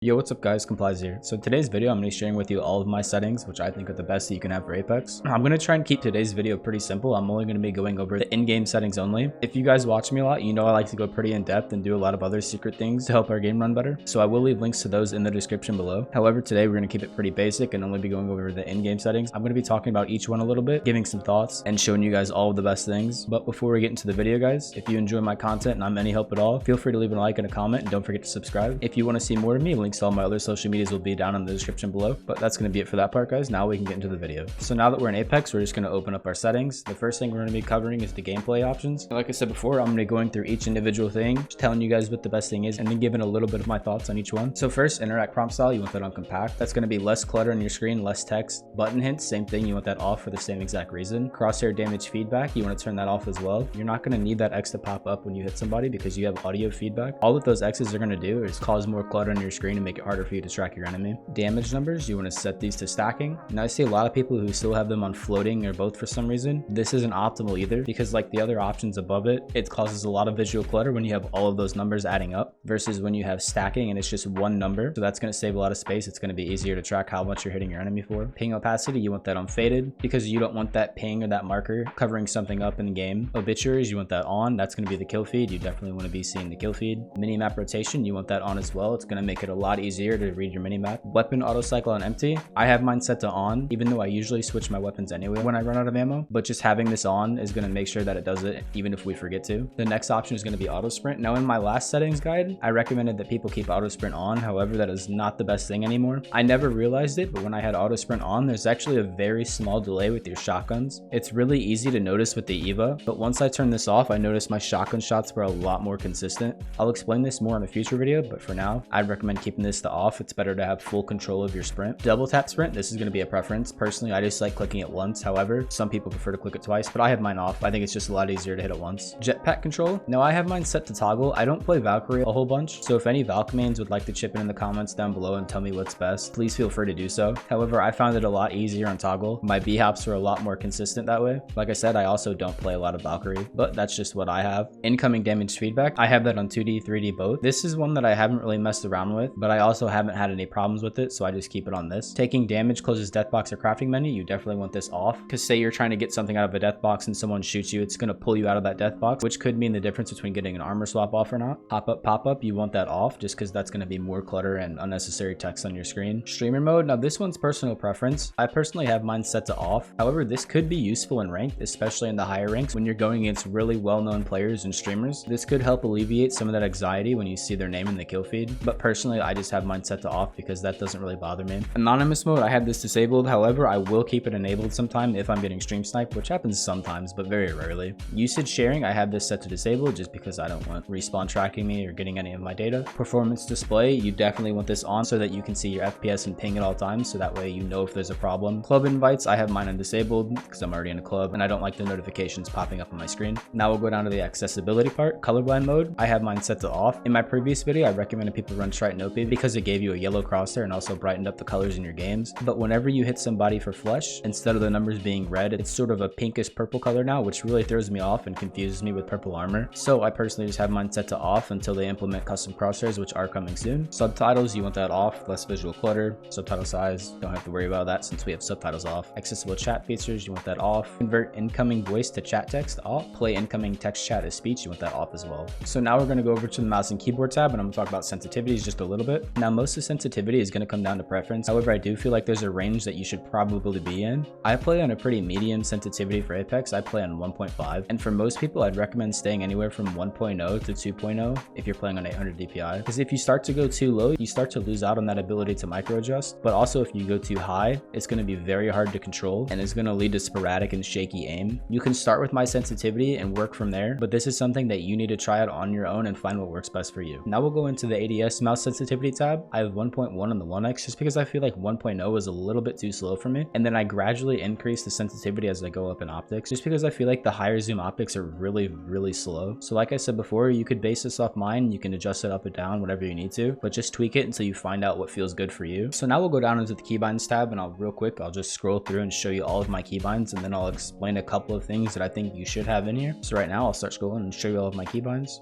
Yo, what's up guys, Complies here. So today's video, I'm going to be sharing with you all of my settings, which I think are the best that you can have for Apex. I'm going to try and keep today's video pretty simple. I'm only going to be going over the in-game settings only. If you guys watch me a lot, you know I like to go pretty in depth and do a lot of other secret things to help our game run better. So I will leave links to those in the description below. However, today we're going to keep it pretty basic and only be going over the in-game settings. I'm going to be talking about each one a little bit, giving some thoughts and showing you guys all of the best things. But before we get into the video guys, if you enjoy my content and I'm any help at all, feel free to leave a like and a comment, and don't forget to subscribe. If you want to see more of me, links to all my other social medias will be down in the description below. But that's going to be it for that part guys. Now we can get into the video. So now that we're in Apex, we're just going to open up our settings. The first thing we're going to be covering is the gameplay options. And like I said before, I'm going to be going through each individual thing, just telling you guys what the best thing is and then giving a little bit of my thoughts on each one. So first, interact prompt style, you want that on compact. That's going to be less clutter on your screen, less text. Button hints, same thing, you want that off for the same exact reason. Crosshair damage feedback, you want to turn that off as well. You're not going to need that X to pop up when you hit somebody because you have audio feedback. All that those X's are going to do is cause more clutter on your screen and make it harder for you to track your enemy. Damage numbers, you want to set these to stacking. Now I see a lot of people who still have them on floating or both for some reason. This isn't optimal either because like the other options above it, it causes a lot of visual clutter when you have all of those numbers adding up versus when you have stacking and it's just one number. So that's going to save a lot of space. It's going to be easier to track how much you're hitting your enemy for. Ping opacity, you want that on faded because you don't want that ping or that marker covering something up in game. Obituaries, you want that on. That's going to be the kill feed. You definitely want to be seeing the kill feed. Minimap rotation, you want that on as well. It's going to make it a lot easier to read your minimap. Weapon auto cycle on empty, I have mine set to on, even though I usually switch my weapons anyway when I run out of ammo, but just having this on is going to make sure that it does it even if we forget to. The next option is going to be auto sprint. Now in my last settings guide, I recommended that people keep auto sprint on. However, that is not the best thing anymore. I never realized it, but when I had auto sprint on, there's actually a very small delay with your shotguns. It's really easy to notice with the EVA, but once I turned this off, I noticed my shotgun shots were a lot more consistent. I'll explain this more in a future video, but for now, I'd recommend keeping this to off. It's better to have full control of your sprint. Double tap sprint, this is going to be a preference. Personally, I just like clicking it once. However, some people prefer to click it twice, but I have mine off. I think it's just a lot easier to hit it once. Jetpack control. Now I have mine set to toggle. I don't play Valkyrie a whole bunch, so if any Valk mains would like to chip in the comments down below and tell me what's best, please feel free to do so. However, I found it a lot easier on toggle. My B-hops are a lot more consistent that way. Like I said, I also don't play a lot of Valkyrie, but that's just what I have. Incoming damage feedback, I have that on 2D, 3D both. This is one that I haven't really messed around with, but I also haven't had any problems with it, so I just keep it on this. Taking damage closes death box or crafting menu, you definitely want this off, because say you're trying to get something out of a death box and someone shoots you, it's going to pull you out of that death box, which could mean the difference between getting an armor swap off or not. Pop-up, you want that off just because that's going to be more clutter and unnecessary text on your screen. Streamer mode, now this one's personal preference. I personally have mine set to off. However, this could be useful in ranked, especially in the higher ranks when you're going against really well-known players and streamers. This could help alleviate some of that anxiety when you see their name in the kill feed, but personally I just have mine set to off because that doesn't really bother me. Anonymous mode, I have this disabled. However, I will keep it enabled sometime if I'm getting stream sniped, which happens sometimes, but very rarely. Usage sharing, I have this set to disable just because I don't want respawn tracking me or getting any of my data. Performance display, you definitely want this on so that you can see your FPS and ping at all times, so that way you know if there's a problem. Club invites, I have mine on disabled because I'm already in a club and I don't like the notifications popping up on my screen. Now we'll go down to the accessibility part. Colorblind mode, I have mine set to off. In my previous video, I recommended people run Tritonopia because it gave you a yellow crosshair and also brightened up the colors in your games. But whenever you hit somebody for flesh, instead of the numbers being red, it's sort of a pinkish purple color now, which really throws me off and confuses me with purple armor. So I personally just have mine set to off until they implement custom crosshairs, which are coming soon. Subtitles, you want that off, less visual clutter. Subtitle size, don't have to worry about that since we have subtitles off. Accessible chat features, you want that off. Convert incoming voice to chat text off. Play incoming text chat as speech, you want that off as well. So now we're going to go over to the mouse and keyboard tab and I'm going to talk about sensitivities just a little bit. Now most of sensitivity is going to come down to preference. However, I do feel like there's a range that you should probably be in. I play on a pretty medium sensitivity for Apex. I play on 1.5, and for most people I'd recommend staying anywhere from 1.0 to 2.0 if you're playing on 800 DPI, because if you start to go too low, you start to lose out on that ability to micro adjust. But also if you go too high, it's going to be very hard to control and it's going to lead to sporadic and shaky aim. You can start with my sensitivity and work from there, but this is something that you need to try out on your own and find what works best for you. Now we'll go into the ADS mouse sensitivity tab. I have 1.1 on the 1X just because I feel like 1.0 is a little bit too slow for me, and then I gradually increase the sensitivity as I go up in optics just because I feel like the higher zoom optics are really slow. So like I said before, you could base this off mine, you can adjust it up and down whatever you need to, but just tweak it until you find out what feels good for you. So now we'll go down into the keybinds tab and I'll just scroll through and show you all of my keybinds, and then I'll explain a couple of things that I think you should have in here. So right now I'll start scrolling and show you all of my keybinds.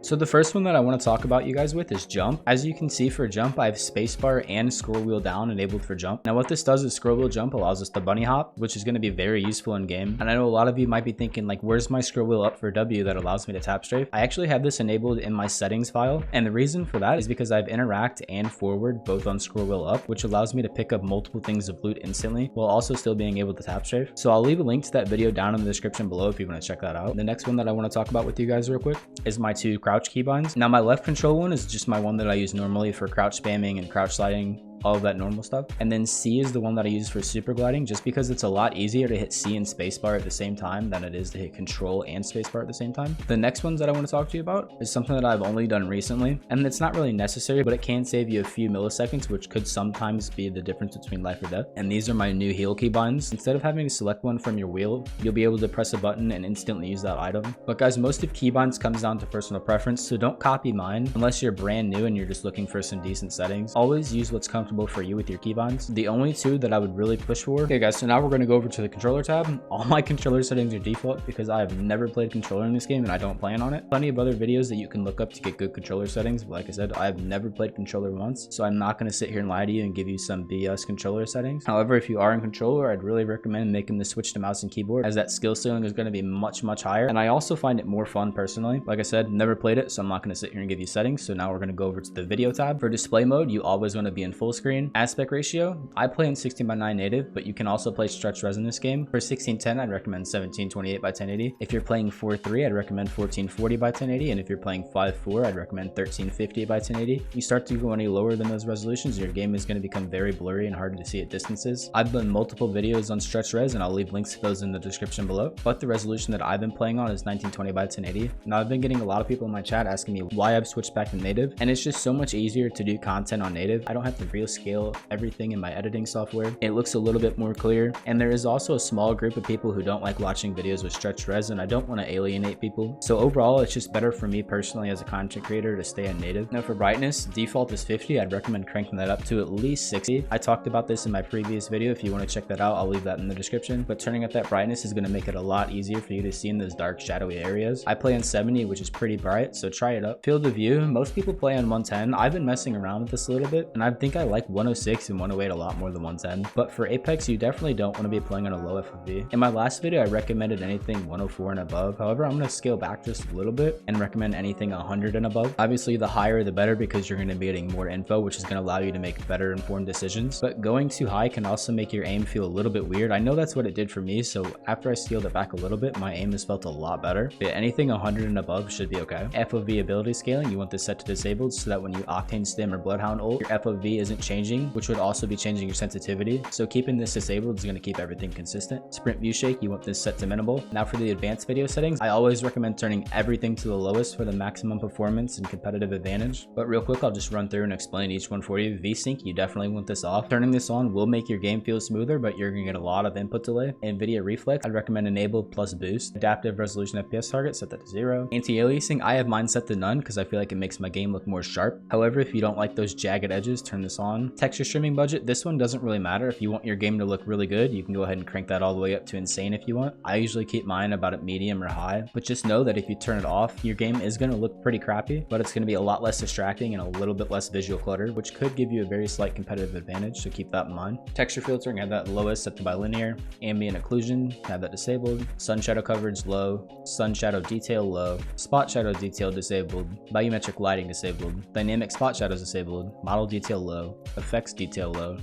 So the first one that I want to talk about you guys with is jump. As you can see, for jump, I have spacebar and scroll wheel down enabled for jump. Now what this does is scroll wheel jump allows us to bunny hop, which is going to be very useful in game. And I know a lot of you might be thinking like, where's my scroll wheel up for W that allows me to tap strafe? I actually have this enabled in my settings file. And the reason for that is because I have interact and forward both on scroll wheel up, which allows me to pick up multiple things of loot instantly while also still being able to tap strafe. So I'll leave a link to that video down in the description below if you want to check that out. The next one that I want to talk about with you guys real quick is my 2 crouch keybinds. Now my left control one is just my one that I use normally for crouch spamming and crouch sliding, all of that normal stuff. And then C is the one that I use for super gliding, just because it's a lot easier to hit C and spacebar at the same time than it is to hit control and spacebar at the same time. The next ones that I want to talk to you about is something that I've only done recently, and it's not really necessary, but it can save you a few milliseconds, which could sometimes be the difference between life or death. And these are my new heal keybinds. Instead of having to select one from your wheel, you'll be able to press a button and instantly use that item. But guys, most of keybinds comes down to personal preference, so don't copy mine unless you're brand new and you're just looking for some decent settings. Always use what's comfortable for you with your keybinds. The only 2 that I would really push for. Okay guys, so now we're going to go over to the controller tab. All my controller settings are default because I have never played controller in this game and I don't plan on it. Plenty of other videos that you can look up to get good controller settings, but like I said, I have never played controller once, so I'm not going to sit here and lie to you and give you some BS controller settings. However, if you are in controller, I'd really recommend making the switch to mouse and keyboard, as that skill ceiling is going to be much higher, and I also find it more fun personally. Like I said, never played it, so I'm not going to sit here and give you settings. So now we're going to go over to the video tab. For display mode, you always want to be in full screen. Aspect ratio, I play in 16:9 native, but you can also play stretch res in this game. For 16:10, I'd recommend 17:28 by 1080. If you're playing 4:3, I'd recommend 14:40 by 1080, and if you're playing 5:4, I'd recommend 13:50 by 1080. You start to go any lower than those resolutions, your game is going to become very blurry and hard to see at distances. I've done multiple videos on stretch res, and I'll leave links to those in the description below, but the resolution that I've been playing on is 1920 by 1080. Now I've been getting a lot of people in my chat asking me why I've switched back to native, and it's just so much easier to do content on native. I don't have to real scale everything in my editing software. It looks a little bit more clear, and there is also a small group of people who don't like watching videos with stretch res, and I don't want to alienate people. So overall, it's just better for me personally as a content creator to stay on native. Now for brightness, default is 50. I'd recommend cranking that up to at least 60. I talked about this in my previous video. If you want to check that out, I'll leave that in the description. But turning up that brightness is going to make it a lot easier for you to see in those dark shadowy areas. I play on 70, which is pretty bright, so try it up. Field of view, most people play on 110. I've been messing around with this a little bit, and I think I like 106 and 108 a lot more than 110. But for Apex, you definitely don't want to be playing on a low FOV. In my last video, I recommended anything 104 and above. However, I'm going to scale back just a little bit and recommend anything 100 and above. Obviously, the higher the better, because you're going to be getting more info, which is going to allow you to make better informed decisions. But going too high can also make your aim feel a little bit weird. I know that's what it did for me, so after I scaled it back a little bit, my aim has felt a lot better. But anything 100 and above should be okay. FOV ability scaling, you want this set to disabled so that when you Octane Stim or Bloodhound ult, your FOV isn't changing, which would also be changing your sensitivity. So keeping this disabled is going to keep everything consistent. Sprint view shake, you want this set to minimal. Now for the advanced video settings, I always recommend turning everything to the lowest for the maximum performance and competitive advantage. But real quick, I'll just run through and explain each one for you. VSync, you definitely want this off. Turning this on will make your game feel smoother, but you're going to get a lot of input delay. NVIDIA Reflex, I'd recommend enable plus boost. Adaptive resolution FPS target, set that to 0. Anti-aliasing, I have mine set to none because I feel like it makes my game look more sharp. However, if you don't like those jagged edges, turn this on. Texture streaming budget, this one doesn't really matter. If you want your game to look really good, you can go ahead and crank that all the way up to insane if you want. I usually keep mine about at medium or high, but just know that if you turn it off, your game is going to look pretty crappy, but it's going to be a lot less distracting and a little bit less visual clutter, which could give you a very slight competitive advantage, so keep that in mind. Texture filtering, have that lowest set to bilinear. Ambient occlusion, have that disabled. Sun shadow coverage low. Sun shadow detail low. Spot shadow detail disabled. Volumetric lighting disabled. Dynamic spot shadows disabled. Model detail low. Effects detail low.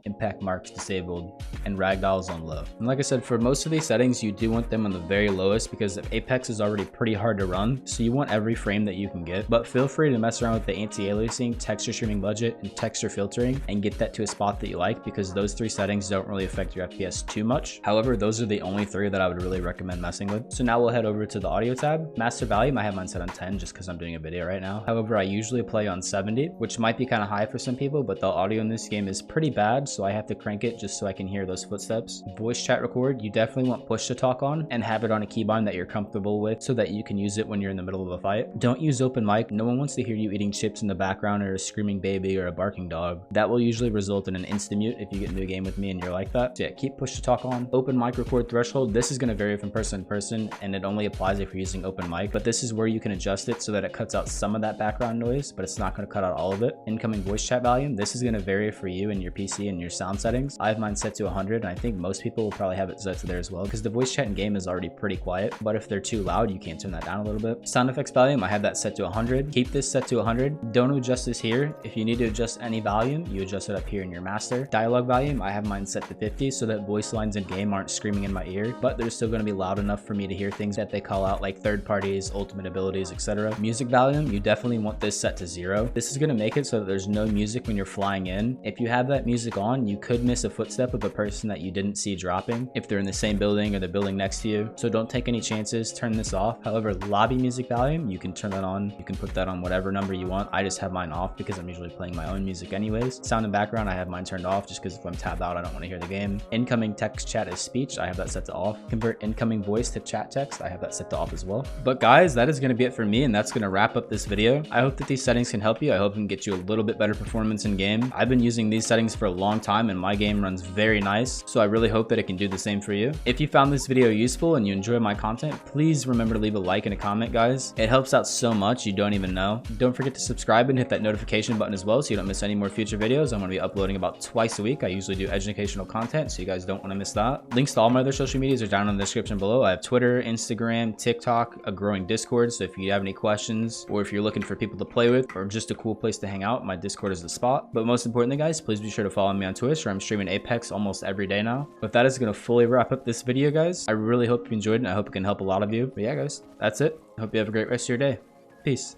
Impact marks disabled, and ragdolls on low. And like I said, for most of these settings, you do want them on the very lowest because Apex is already pretty hard to run, so you want every frame that you can get. But feel free to mess around with the anti-aliasing, texture streaming budget, and texture filtering and get that to a spot that you like, because those 3 settings don't really affect your FPS too much. However, those are the only 3 that I would really recommend messing with. So now we'll head over to the audio tab. Master volume, I have mine set on 10 just because I'm doing a video right now. However, I usually play on 70, which might be kind of high for some people, but the audio in this game is pretty bad, so I have to crank it just so I can hear those footsteps. Voice chat record, you definitely want push to talk on and have it on a keybind that you're comfortable with so that you can use it when you're in the middle of a fight. Don't use open mic. No one wants to hear you eating chips in the background or a screaming baby or a barking dog. That will usually result in an insta mute if you get into a game with me and you're like that. So yeah, keep push to talk on. Open mic record threshold, this is going to vary from person to person and it only applies if you're using open mic, but this is where you can adjust it so that it cuts out some of that background noise, but it's not going to cut out all of it. Incoming voice chat volume, this is going to vary for you and your PC and your sound settings. I have mine set to 100 and I think most people will probably have it set to there as well because the voice chat in game is already pretty quiet, but if they're too loud, you can't turn that down a little bit. Sound effects volume, I have that set to 100. Keep this set to 100. Don't adjust this here. If you need to adjust any volume, you adjust it up here in your master. Dialogue volume, I have mine set to 50 so that voice lines in game aren't screaming in my ear, but they're still going to be loud enough for me to hear things that they call out like third parties, ultimate abilities, etc. Music volume, you definitely want this set to 0. This is going to make it so that there's no music when you're flying in. If you have that music on, you could miss a footstep of a person that you didn't see dropping if they're in the same building or the building next to you. So don't take any chances, turn this off. However, lobby music volume, you can turn that on. You can put that on whatever number you want. I just have mine off because I'm usually playing my own music anyways. Sound and background, I have mine turned off just because if I'm tabbed out, I don't want to hear the game. Incoming text chat as speech, I have that set to off. Convert incoming voice to chat text, I have that set to off as well. But guys, that is going to be it for me and that's going to wrap up this video. I hope that these settings can help you. I hope it can get you a little bit better performance in game. I've been using these settings for a long time and my game runs very nice, so I really hope that it can do the same for you. If you found this video useful and you enjoy my content, please remember to leave a like and a comment, guys. It helps out so much you don't even know. Don't forget to subscribe and hit that notification button as well so you don't miss any more future videos. I'm going to be uploading about twice a week. I usually do educational content, so you guys don't want to miss that. Links to all my other social medias are down in the description below. I have Twitter, Instagram, TikTok, a growing Discord, so if you have any questions or if you're looking for people to play with or just a cool place to hang out, my Discord is the spot. But most importantly, guys, please be sure to follow me on Twitch where I'm streaming Apex almost every day now. But that is going to fully wrap up this video, guys. I really hope you enjoyed it and I hope it can help a lot of you. But yeah, guys, that's it. I hope you have a great rest of your day. Peace.